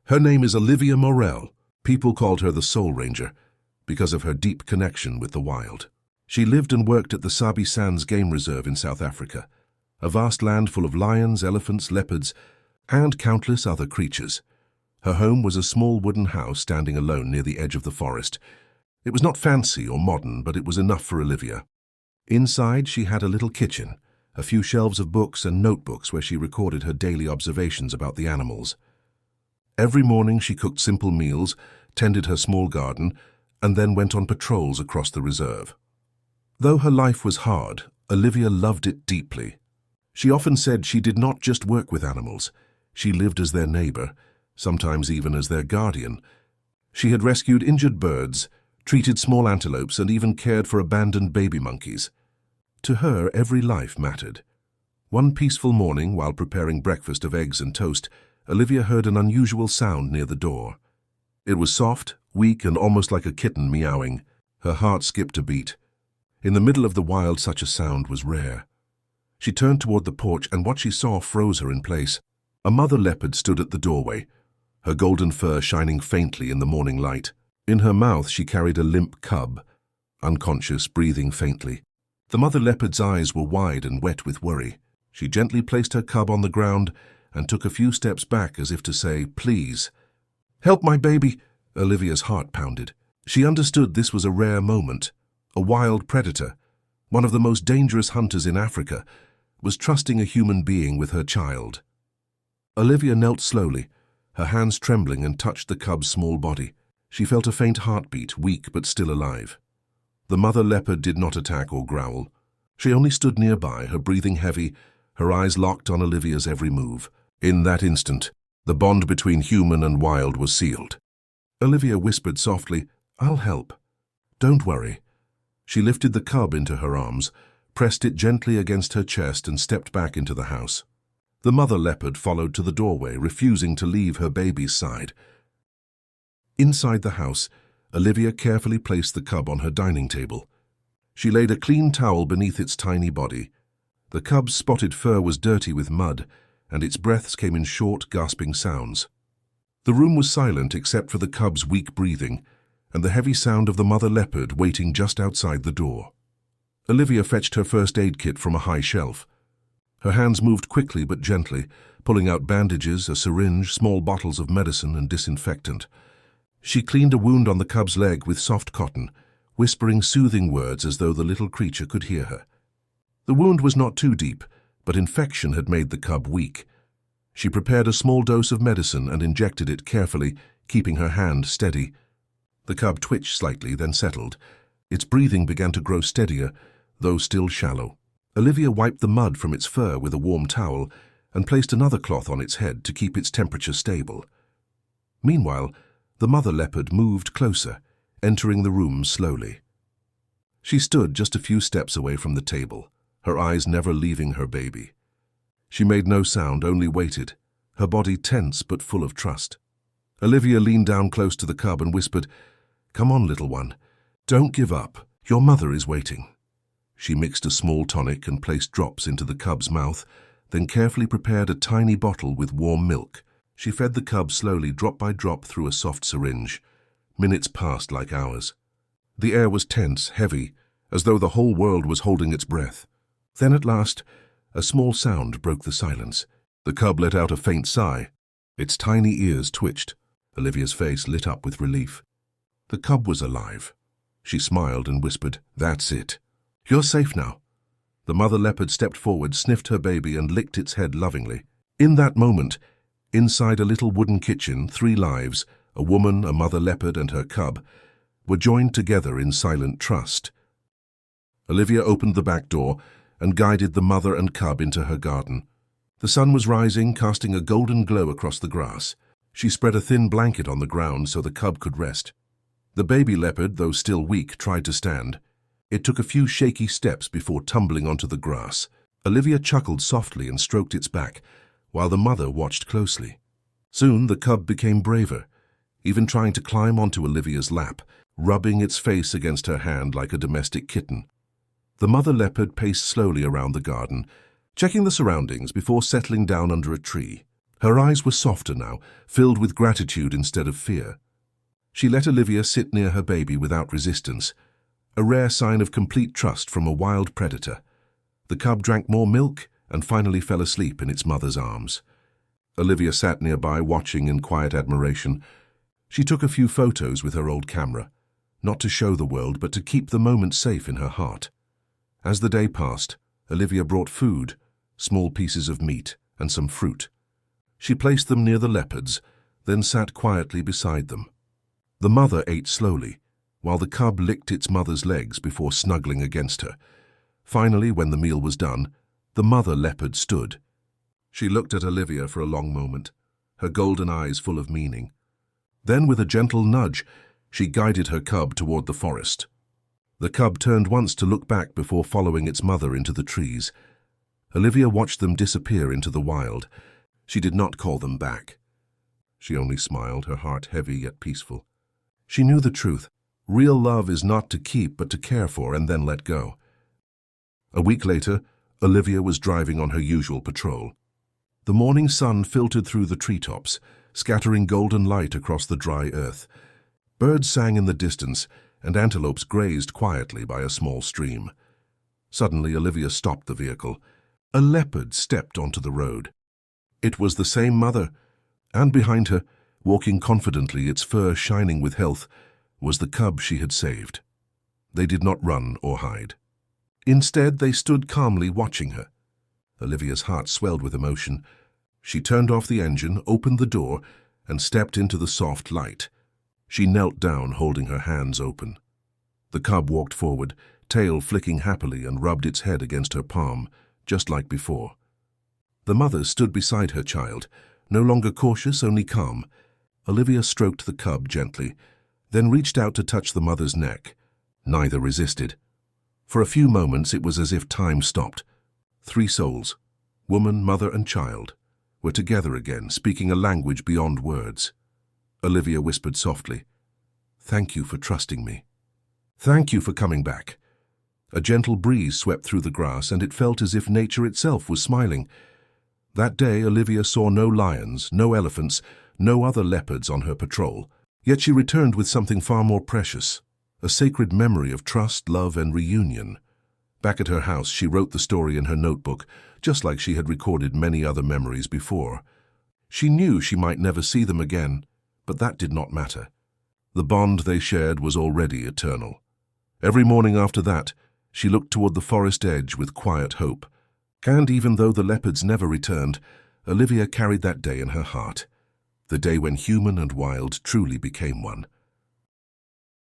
Her name is Olivia Morel. People called her the Soul Ranger because of her deep connection with the wild. She lived and worked at the Sabi Sands Game Reserve in South Africa, a vast land full of lions, elephants, leopards, and countless other creatures. Her home was a small wooden house standing alone near the edge of the forest. It was not fancy or modern, but it was enough for Olivia. Inside, she had a little kitchen, a few shelves of books and notebooks where she recorded her daily observations about the animals. Every morning she cooked simple meals, tended her small garden, and then went on patrols across the reserve. Though her life was hard, Olivia loved it deeply. She often said she did not just work with animals, she lived as their neighbor, sometimes even as their guardian. She had rescued injured birds, treated small antelopes, and even cared for abandoned baby monkeys. To her, every life mattered. One peaceful morning, while preparing breakfast of eggs and toast, Olivia heard an unusual sound near the door. It was soft, weak, and almost like a kitten meowing. Her heart skipped a beat. In the middle of the wild, such a sound was rare. She turned toward the porch, and what she saw froze her in place. A mother leopard stood at the doorway, her golden fur shining faintly in the morning light. In her mouth she carried a limp cub, unconscious, breathing faintly. The mother leopard's eyes were wide and wet with worry. She gently placed her cub on the ground and took a few steps back as if to say, "Please, help my baby." Olivia's heart pounded. She understood this was a rare moment. A wild predator, one of the most dangerous hunters in Africa, was trusting a human being with her child. Olivia knelt slowly, her hands trembling, and touched the cub's small body. She felt a faint heartbeat, weak but still alive. The mother leopard did not attack or growl. She only stood nearby, her breathing heavy, her eyes locked on Olivia's every move. In that instant, the bond between human and wild was sealed. Olivia whispered softly, "I'll help. Don't worry." She lifted the cub into her arms, pressed it gently against her chest, and stepped back into the house. The mother leopard followed to the doorway, refusing to leave her baby's side. Inside the house, Olivia carefully placed the cub on her dining table. She laid a clean towel beneath its tiny body. The cub's spotted fur was dirty with mud, and its breaths came in short, gasping sounds. The room was silent except for the cub's weak breathing and the heavy sound of the mother leopard waiting just outside the door. Olivia fetched her first aid kit from a high shelf. Her hands moved quickly but gently, pulling out bandages, a syringe, small bottles of medicine, and disinfectant. She cleaned a wound on the cub's leg with soft cotton, whispering soothing words as though the little creature could hear her. The wound was not too deep, but infection had made the cub weak. She prepared a small dose of medicine and injected it carefully, keeping her hand steady. The cub twitched slightly, then settled. Its breathing began to grow steadier, though still shallow. Olivia wiped the mud from its fur with a warm towel and placed another cloth on its head to keep its temperature stable. Meanwhile, the mother leopard moved closer, entering the room slowly. She stood just a few steps away from the table, her eyes never leaving her baby. She made no sound, only waited, her body tense but full of trust. Olivia leaned down close to the cub and whispered, "Come on, little one. Don't give up. Your mother is waiting." She mixed a small tonic and placed drops into the cub's mouth, then carefully prepared a tiny bottle with warm milk. She fed the cub slowly, drop by drop, through a soft syringe. Minutes passed like hours. The air was tense, heavy, as though the whole world was holding its breath. Then at last, a small sound broke the silence. The cub let out a faint sigh. Its tiny ears twitched. Olivia's face lit up with relief. The cub was alive. She smiled and whispered, "That's it. You're safe now." The mother leopard stepped forward, sniffed her baby, and licked its head lovingly. In that moment, inside a little wooden kitchen, 3 lives, a woman, a mother leopard, and her cub, were joined together in silent trust. Olivia opened the back door and guided the mother and cub into her garden. The sun was rising, casting a golden glow across the grass. She spread a thin blanket on the ground so the cub could rest. The baby leopard, though still weak, tried to stand. It took a few shaky steps before tumbling onto the grass. Olivia chuckled softly and stroked its back, while the mother watched closely. Soon the cub became braver, even trying to climb onto Olivia's lap, rubbing its face against her hand like a domestic kitten. The mother leopard paced slowly around the garden, checking the surroundings before settling down under a tree. Her eyes were softer now, filled with gratitude instead of fear. She let Olivia sit near her baby without resistance, a rare sign of complete trust from a wild predator. The cub drank more milk and finally fell asleep in its mother's arms. Olivia sat nearby, watching in quiet admiration. She took a few photos with her old camera, not to show the world, but to keep the moment safe in her heart. As the day passed, Olivia brought food, small pieces of meat, and some fruit. She placed them near the leopards, then sat quietly beside them. The mother ate slowly, while the cub licked its mother's legs before snuggling against her. Finally, when the meal was done, the mother leopard stood. She looked at Olivia for a long moment, her golden eyes full of meaning. Then, with a gentle nudge, she guided her cub toward the forest. The cub turned once to look back before following its mother into the trees. Olivia watched them disappear into the wild. She did not call them back. She only smiled, her heart heavy yet peaceful. She knew the truth. Real love is not to keep but to care for and then let go. A week later, Olivia was driving on her usual patrol. The morning sun filtered through the treetops, scattering golden light across the dry earth. Birds sang in the distance, and antelopes grazed quietly by a small stream. Suddenly, Olivia stopped the vehicle. A leopard stepped onto the road. It was the same mother, and behind her, walking confidently, its fur shining with health, was the cub she had saved. They did not run or hide. Instead, they stood calmly watching her. Olivia's heart swelled with emotion. She turned off the engine, opened the door, and stepped into the soft light. She knelt down, holding her hands open. The cub walked forward, tail flicking happily, and rubbed its head against her palm, just like before. The mother stood beside her child, no longer cautious, only calm. Olivia stroked the cub gently, then reached out to touch the mother's neck. Neither resisted. For a few moments it was as if time stopped. 3 souls, woman, mother, and child, were together again, speaking a language beyond words. Olivia whispered softly, "Thank you for trusting me. Thank you for coming back." A gentle breeze swept through the grass, and it felt as if nature itself was smiling. That day, Olivia saw no lions, no elephants, no other leopards on her patrol. Yet she returned with something far more precious, a sacred memory of trust, love, and reunion. Back at her house, she wrote the story in her notebook, just like she had recorded many other memories before. She knew she might never see them again, but that did not matter. The bond they shared was already eternal. Every morning after that, she looked toward the forest edge with quiet hope. And even though the leopards never returned, Olivia carried that day in her heart, the day when human and wild truly became one.